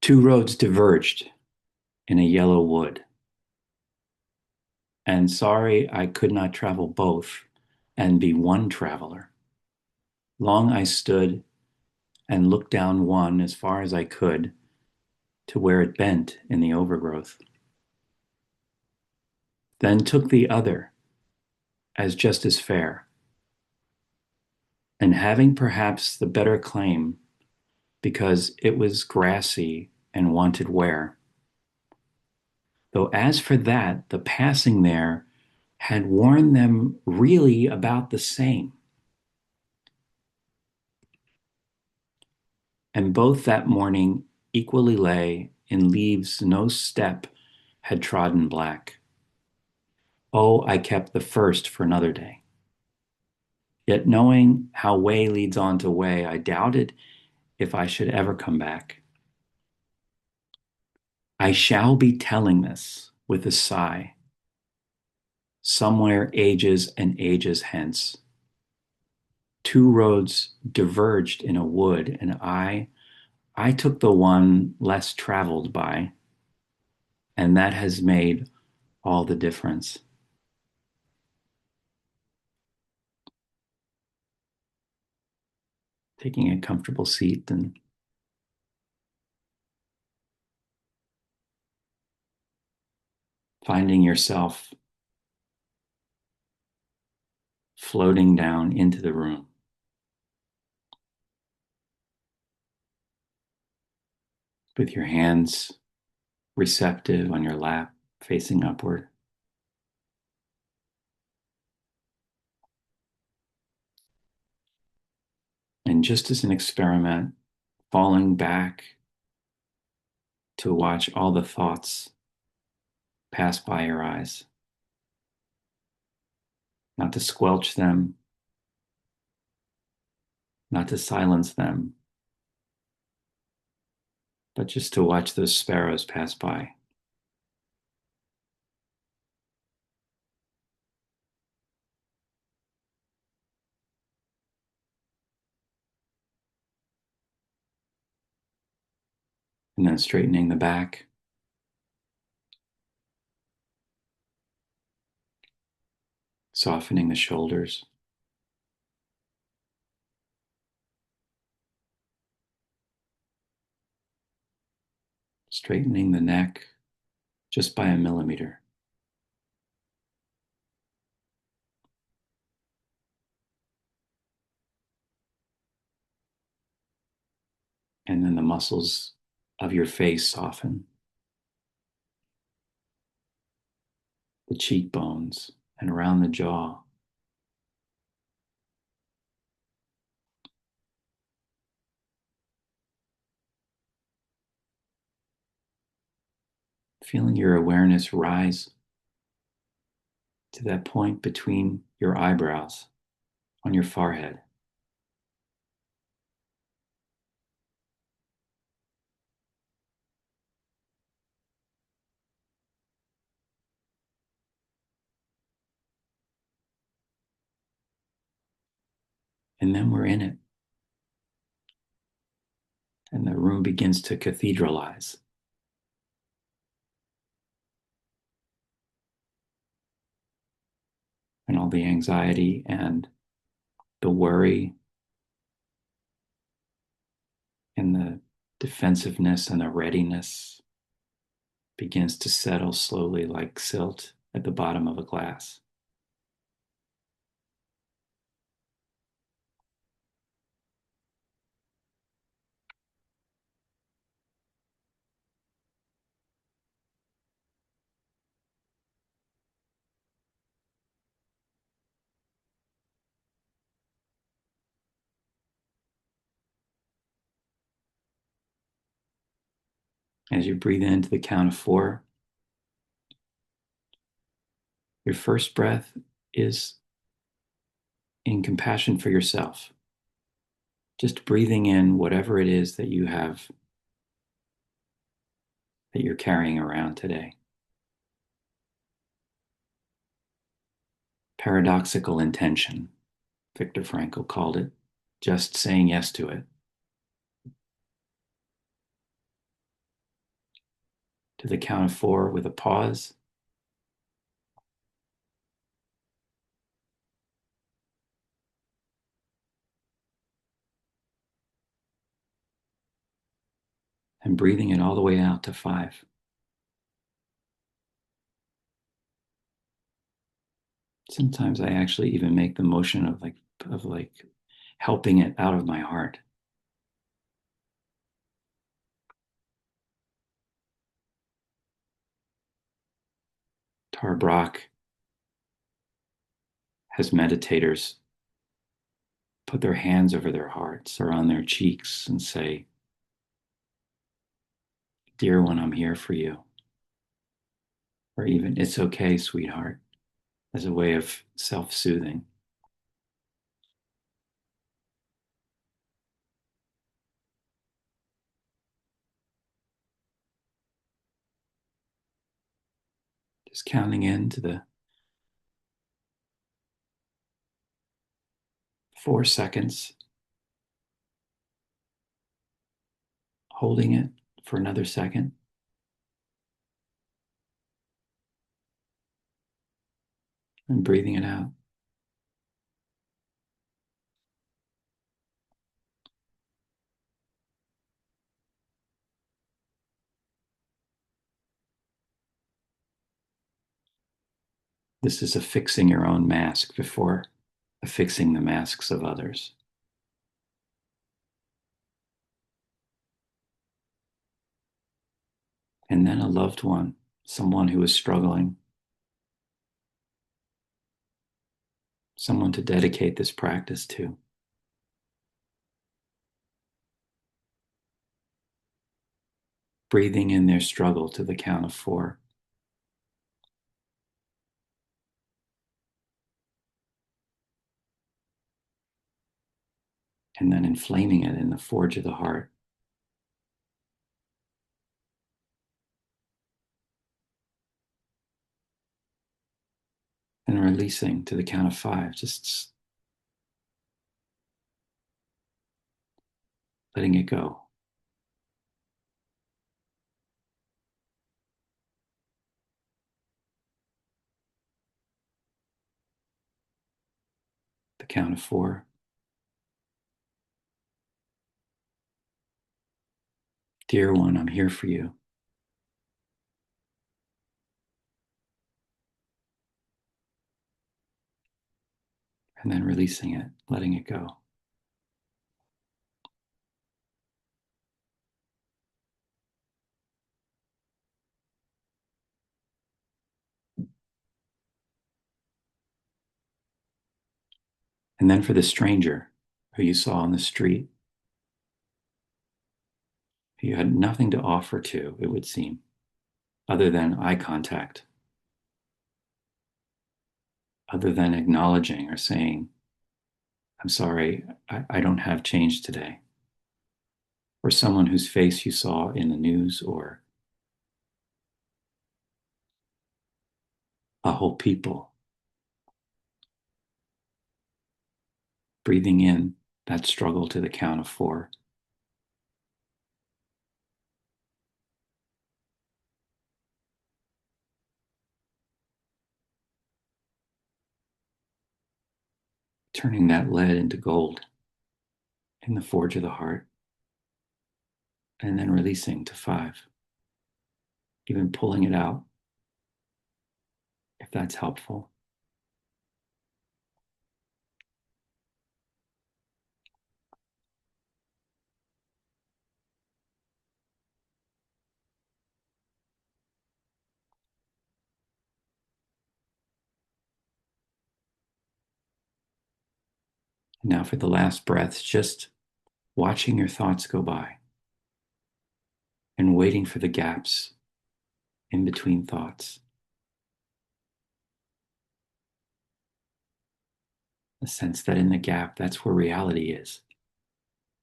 Two roads diverged in a yellow wood, and sorry I could not travel both and be one traveler. Long I stood and looked down one as far as I could to where it bent in the overgrowth. Then took the other as just as fair, and having perhaps the better claim because it was grassy and wanted wear. Though as for that, the passing there had worn them really about the same. And both that morning equally lay in leaves no step had trodden black. Oh, I kept the first for another day. Yet knowing how way leads on to way, I doubted if I should ever come back. I shall be telling this with a sigh, somewhere ages and ages hence. Two roads diverged in a wood, and I took the one less traveled by, and that has made all the difference. Taking a comfortable seat and finding yourself floating down into the room. With your hands receptive on your lap, facing upward. And just as an experiment, falling back to watch all the thoughts pass by your eyes, not to squelch them, not to silence them, but just to watch those sparrows pass by. And then straightening the back, softening the shoulders, straightening the neck just by a millimeter. And then the muscles of your face soften, the cheekbones and around the jaw. Feeling your awareness rise to that point between your eyebrows on your forehead. And then we're in it. And the room begins to cathedralize. And all the anxiety and the worry and the defensiveness and the readiness begins to settle slowly like silt at the bottom of a glass. As you breathe into the count of 4, your first breath is in compassion for yourself. Just breathing in whatever it is that you have, that you're carrying around today. Paradoxical intention, Viktor Frankl called it, just saying yes to it. to the count of 4 with a pause. And breathing it all the way out to 5. Sometimes I actually even make the motion of like helping it out of my heart. Tar Brach has meditators put their hands over their hearts or on their cheeks and say, "Dear one, I'm here for you." Or even, "It's okay, sweetheart," as a way of self-soothing. Just counting into the 4 seconds, holding it for another second, and breathing it out. This is affixing your own mask before affixing the masks of others. And then a loved one, someone who is struggling, someone to dedicate this practice to. Breathing in their struggle to the count of 4. And then inflaming it in the forge of the heart. And releasing to the count of 5, just letting it go. The count of 4. Dear one, I'm here for you. And then releasing it, letting it go. And then for the stranger who you saw on the street, who you had nothing to offer to, it would seem, other than eye contact, other than acknowledging or saying, "I'm sorry, I don't have change today." Or someone whose face you saw in the news, or a whole people. Breathing in that struggle to the count of 4. Turning that lead into gold in the forge of the heart. And then releasing to 5. Even pulling it out, if that's helpful. And now for the last breaths, just watching your thoughts go by and waiting for the gaps in between thoughts. The sense that in the gap, that's where reality is.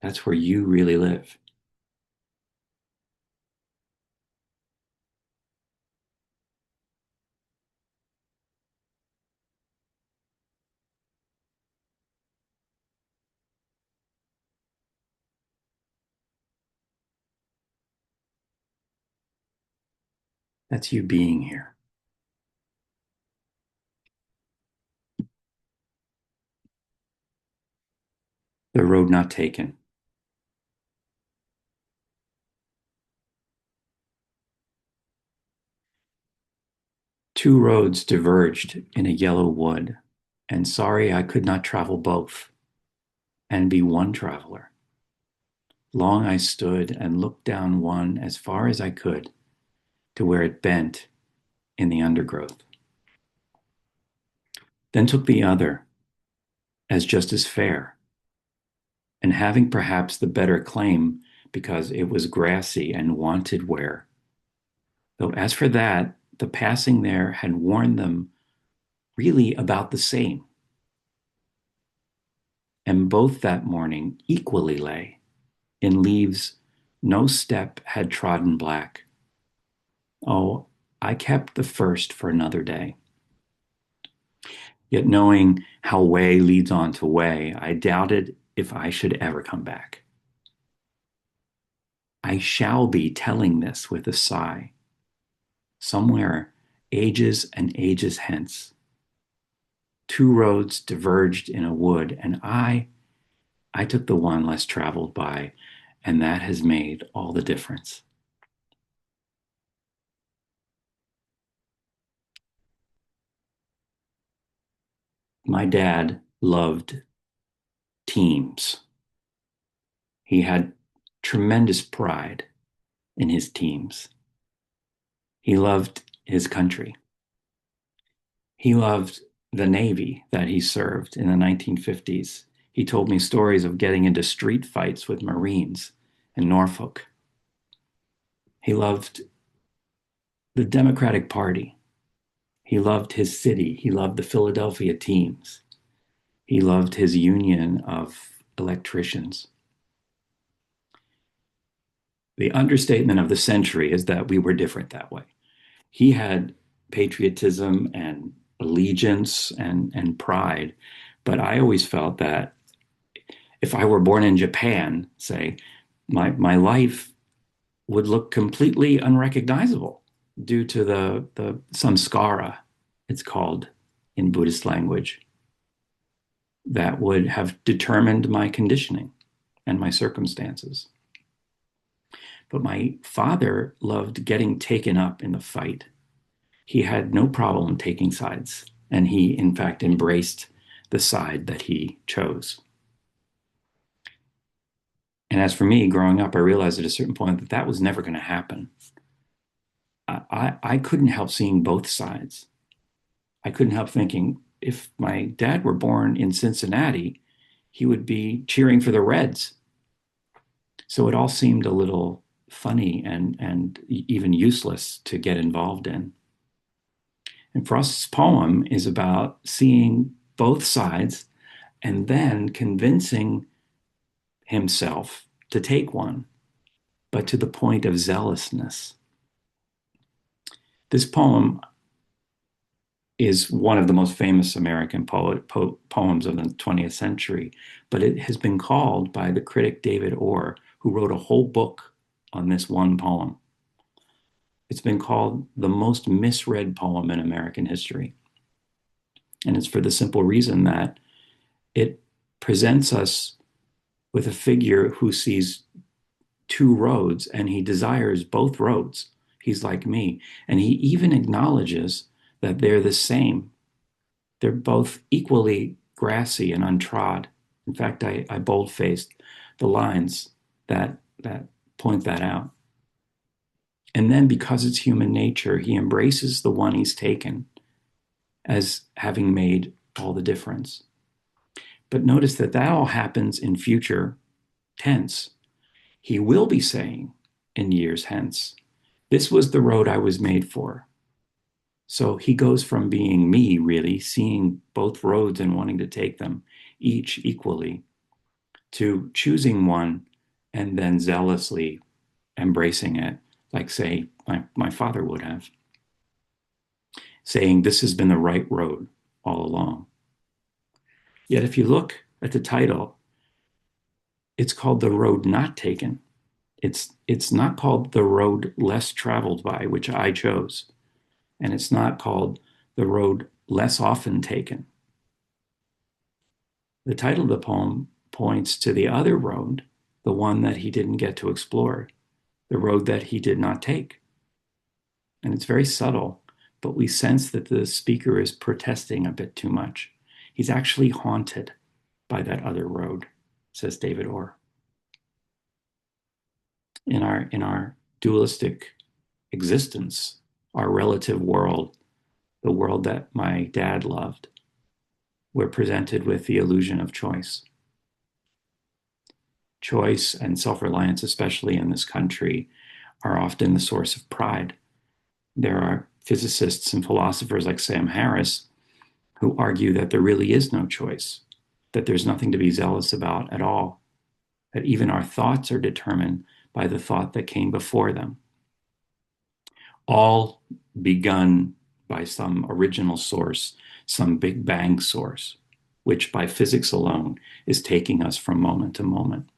That's where you really live. That's you being here. The road not taken. Two roads diverged in a yellow wood, and sorry I could not travel both and be one traveler. Long I stood and looked down one as far as I could to where it bent in the undergrowth. Then took the other as just as fair, and having perhaps the better claim because it was grassy and wanted wear. Though as for that, the passing there had warned them really about the same. And both that morning equally lay in leaves no step had trodden black. Oh, I kept the first for another day. Yet knowing how way leads on to way, I doubted if I should ever come back. I shall be telling this with a sigh, somewhere ages and ages hence. Two roads diverged in a wood, and I took the one less traveled by, and that has made all the difference. My dad loved teams. He had tremendous pride in his teams. He loved his country. He loved the Navy that he served in the 1950s. He told me stories of getting into street fights with Marines in Norfolk. He loved the Democratic Party. He loved his city. He loved the Philadelphia teams. He loved his union of electricians. The understatement of the century is that we were different that way. He had patriotism and allegiance and pride, but I always felt that if I were born in Japan, say, my life would look completely unrecognizable due to the samskara, it's called in Buddhist language, that would have determined my conditioning and my circumstances. But my father loved getting taken up in the fight. He had no problem taking sides, and he, in fact, embraced the side that he chose. And as for me, growing up, I realized at a certain point that that was never going to happen. I couldn't help seeing both sides. I couldn't help thinking if my dad were born in Cincinnati, he would be cheering for the Reds. So it all seemed a little funny and even useless to get involved in. And Frost's poem is about seeing both sides and then convincing himself to take one, but to the point of zealousness. This poem is one of the most famous American poems of the 20th century, but it has been called by the critic David Orr, who wrote a whole book on this one poem. It's been called the most misread poem in American history. And it's for the simple reason that it presents us with a figure who sees two roads and he desires both roads. He's like me. And he even acknowledges that they're the same. They're both equally grassy and untrod. In fact, I bold-faced the lines that point that out. And then because it's human nature, he embraces the one he's taken as having made all the difference. But notice that that all happens in future tense. He will be saying in years hence, this was the road I was made for. So he goes from being me, really, seeing both roads and wanting to take them each equally, to choosing one and then zealously embracing it, like, say, my father would have, saying this has been the right road all along. Yet if you look at the title, it's called The Road Not Taken. It's not called The Road Less Traveled By, which I chose, and it's not called The Road Less Often Taken. The title of the poem points to the other road, the one that he didn't get to explore, the road that he did not take. And it's very subtle, but we sense that the speaker is protesting a bit too much. He's actually haunted by that other road, says David Orr. In our dualistic existence, our relative world, the world that my dad loved, we're presented with the illusion of choice. Choice and self-reliance, especially in this country, are often the source of pride. There are physicists and philosophers like Sam Harris who argue that there really is no choice, that there's nothing to be zealous about at all, that even our thoughts are determined by the thought that came before them. All begun by some original source, some Big Bang source, which by physics alone is taking us from moment to moment.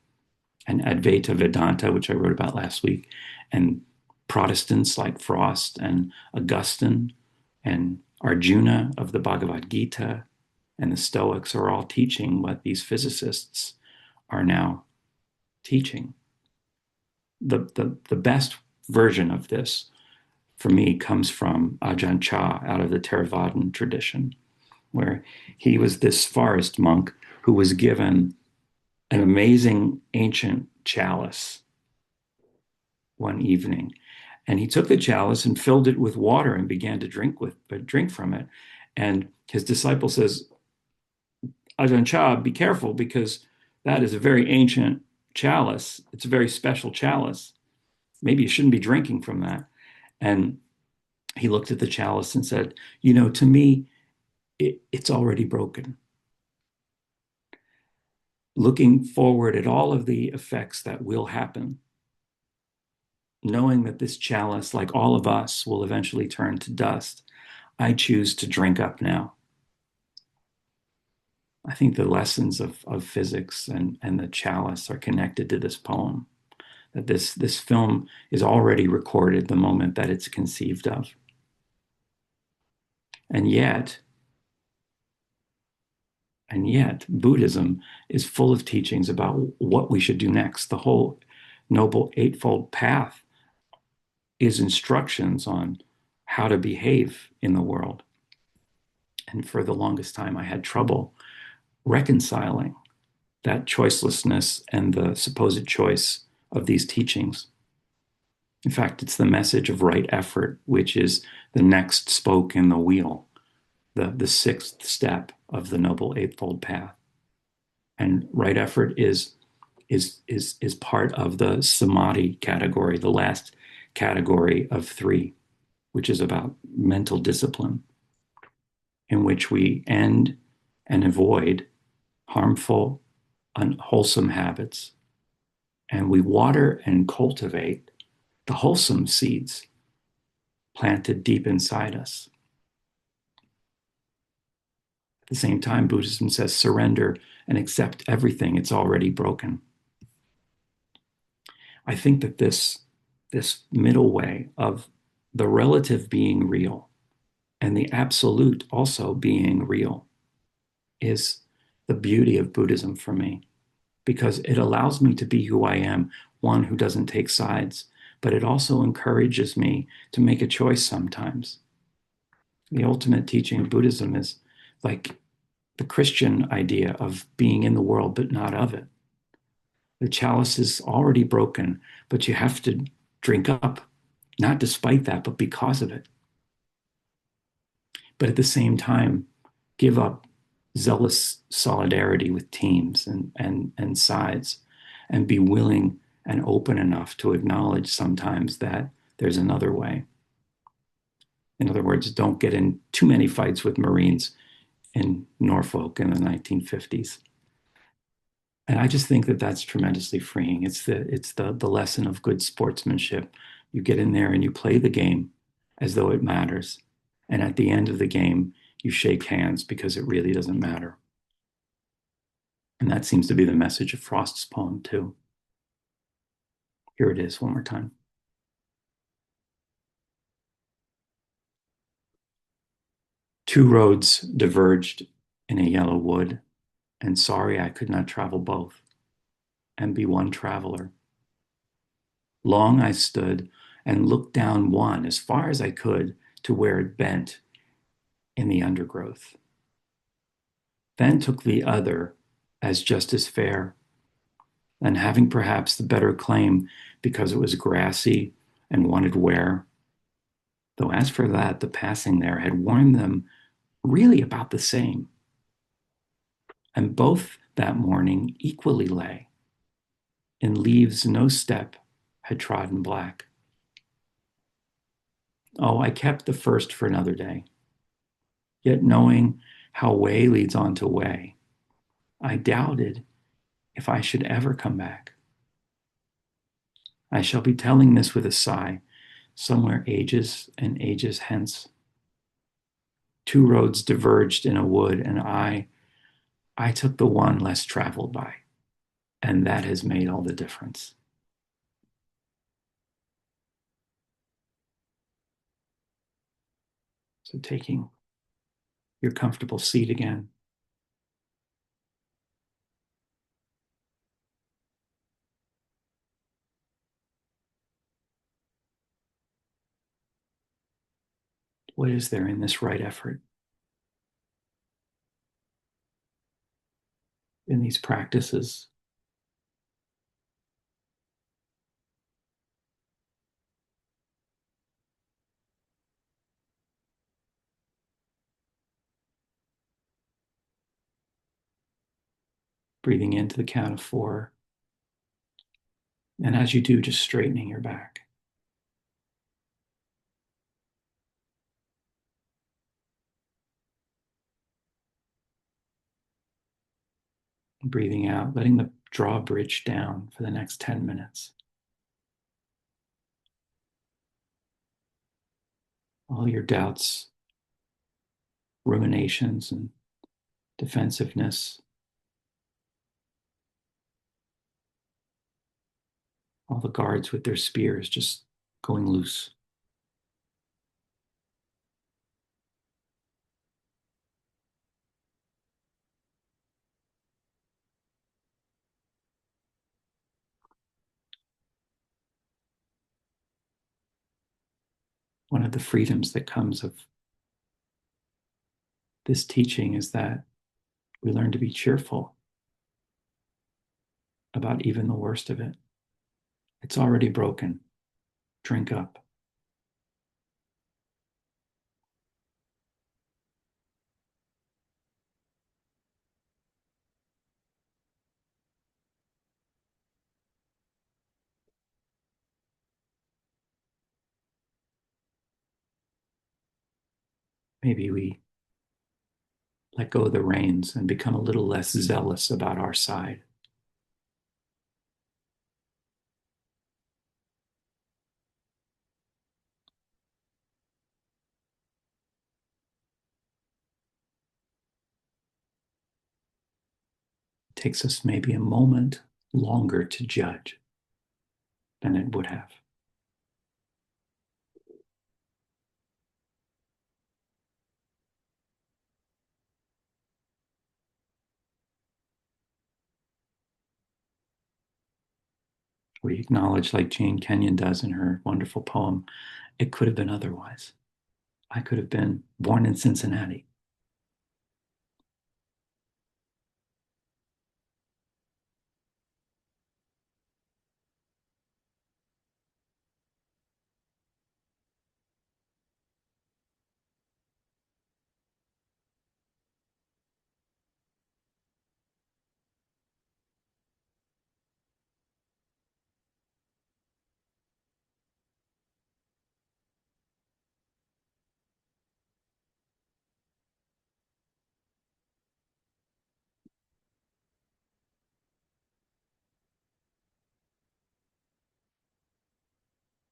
And Advaita Vedanta, which I wrote about last week, and Protestants like Frost and Augustine and Arjuna of the Bhagavad Gita and the Stoics are all teaching what these physicists are now teaching. The best version of this, for me, comes from Ajahn Chah out of the Theravadan tradition, where he was this forest monk who was given an amazing ancient chalice one evening. And he took the chalice and filled it with water and began to drink from it. And his disciple says, Ajahn Chah, be careful, because that is a very ancient chalice. It's a very special chalice. Maybe you shouldn't be drinking from that. And he looked at the chalice and said, to me, it's already broken. Looking forward at all of the effects that will happen, knowing that this chalice, like all of us, will eventually turn to dust, I choose to drink up now. I think the lessons of physics and the chalice are connected to this poem, that this film is already recorded the moment that it's conceived of. And yet, Buddhism is full of teachings about what we should do next. The whole Noble Eightfold Path is instructions on how to behave in the world. And for the longest time, I had trouble reconciling that choicelessness and the supposed choice of these teachings. In fact, it's the message of right effort, which is the next spoke in the wheel, the sixth step of the Noble Eightfold Path. And right effort is part of the samadhi category, the last category of three, which is about mental discipline, in which we end and avoid harmful, unwholesome habits, and we water and cultivate the wholesome seeds planted deep inside us. At the same time, Buddhism says surrender and accept everything. It's already broken. I think that this middle way of the relative being real and the absolute also being real is the beauty of Buddhism for me, because it allows me to be who I am, one who doesn't take sides, but it also encourages me to make a choice sometimes. The ultimate teaching of Buddhism is like the Christian idea of being in the world but not of it. The chalice is already broken, but you have to drink up, not despite that, but because of it. But at the same time, give up zealous solidarity with teams and sides, and be willing and open enough to acknowledge sometimes that there's another way. In other words, don't get in too many fights with Marines in Norfolk in the 1950s. And I just think that that's tremendously freeing. It's the lesson of good sportsmanship. You get in there and you play the game as though it matters. And at the end of the game, you shake hands because it really doesn't matter. And that seems to be the message of Frost's poem too. Here it is one more time. Two roads diverged in a yellow wood, and sorry I could not travel both and be one traveler. Long I stood and looked down one as far as I could to where it bent in the undergrowth. Then took the other as just as fair, and having perhaps the better claim because it was grassy and wanted wear. Though as for that, the passing there had warned them really about the same. And both that morning equally lay in leaves no step had trodden black. Oh, I kept the first for another day. Yet knowing how way leads on to way, I doubted if I should ever come back. I shall be telling this with a sigh, somewhere ages and ages hence. Two roads diverged in a wood, and I took the one less traveled by, and that has made all the difference. So taking your comfortable seat again, what is there in this right effort, in these practices? Breathing into the count of 4. And as you do, just straightening your back. Breathing out, letting the drawbridge down for the next 10 minutes. All your doubts, ruminations, and defensiveness, all the guards with their spears just going loose. One of the freedoms that comes of this teaching is that we learn to be cheerful about even the worst of it. It's already broken. Drink up. Maybe we let go of the reins and become a little less zealous about our side. It takes us maybe a moment longer to judge than it would have. We acknowledge, like Jane Kenyon does in her wonderful poem, it could have been otherwise. I could have been born in Cincinnati.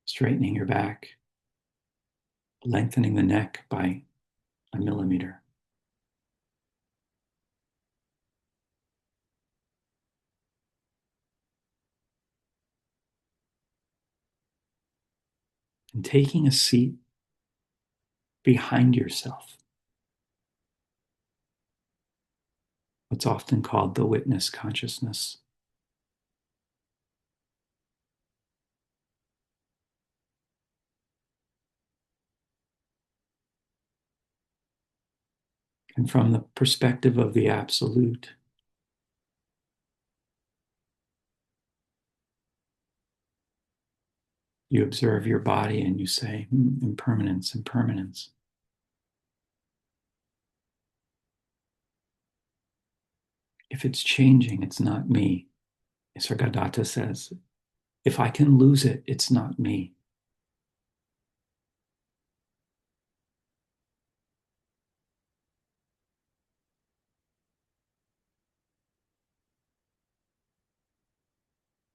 Straightening your back, lengthening the neck by a millimeter. and taking a seat behind yourself, what's often called the witness consciousness. And from the perspective of the absolute, you observe your body and you say, impermanence, impermanence. If it's changing, it's not me. Sargadatta says, if I can lose it, it's not me.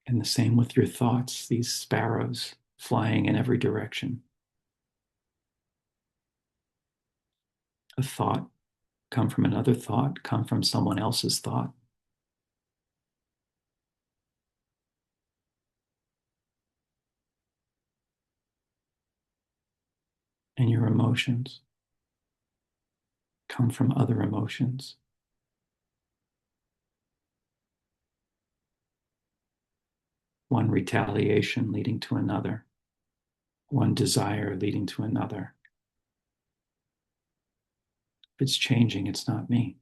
And the same with your thoughts, these sparrows flying in every direction. A thought come from another thought, come from someone else's thought. And your emotions come from other emotions. One retaliation leading to another, one desire leading to another. If it's changing, it's not me.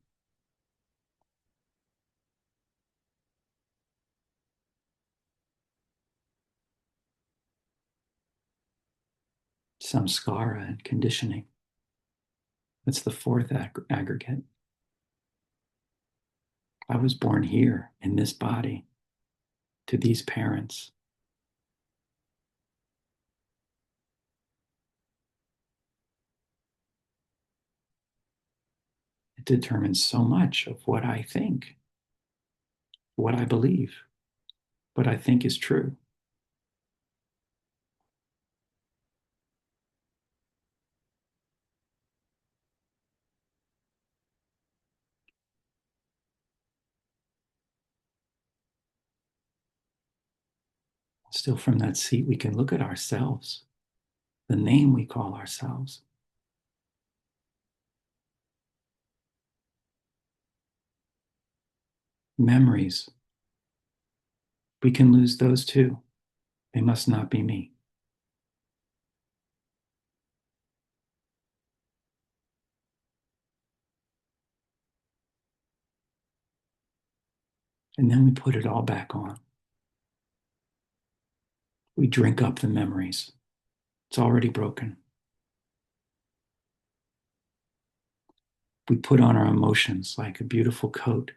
Samskara and conditioning. That's the fourth aggregate. I was born here in this body to these parents. It determines so much of what I think, what I believe, what I think is true. Still, from that seat, we can look at ourselves, the name we call ourselves. Memories, we can lose those too. They must not be me. And then we put it all back on. We drink up the memories. It's already broken. We put on our emotions like a beautiful coat.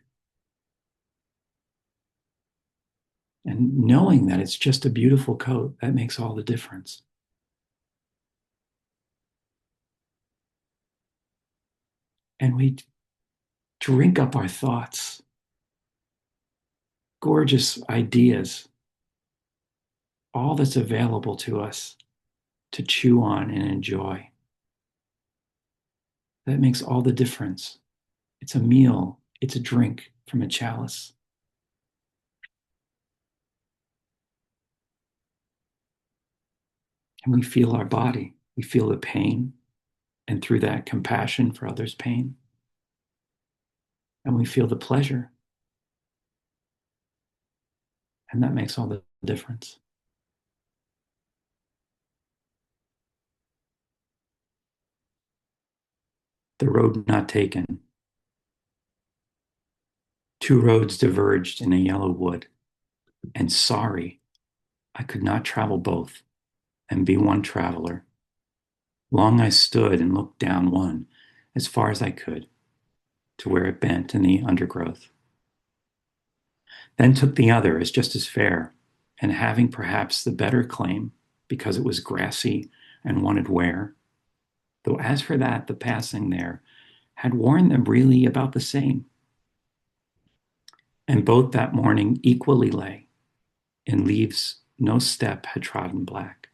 And knowing that it's just a beautiful coat, that makes all the difference. And we drink up our thoughts, gorgeous ideas, all that's available to us to chew on and enjoy. That makes all the difference. It's a meal, it's a drink from a chalice. And we feel our body, we feel the pain, and through that, compassion for others' pain. And we feel the pleasure. And that makes all the difference. The road not taken. Two roads diverged in a yellow wood, and sorry, I could not travel both and be one traveler. Long I stood and looked down one as far as I could to where it bent in the undergrowth. Then took the other as just as fair, and having perhaps the better claim because it was grassy and wanted wear, though as for that, the passing there had worn them really about the same. And both that morning equally lay in leaves no step had trodden black.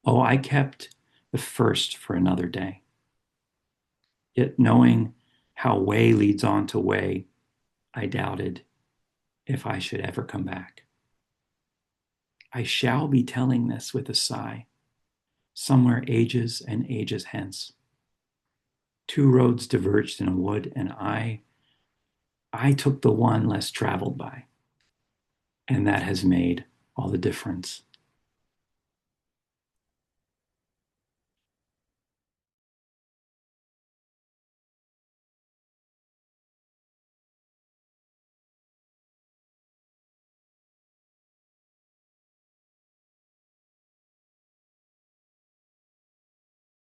Oh, I kept the first for another day. Yet knowing how way leads on to way, I doubted if I should ever come back. I shall be telling this with a sigh, somewhere ages and ages hence. Two roads diverged in a wood, and I took the one less traveled by. And that has made all the difference.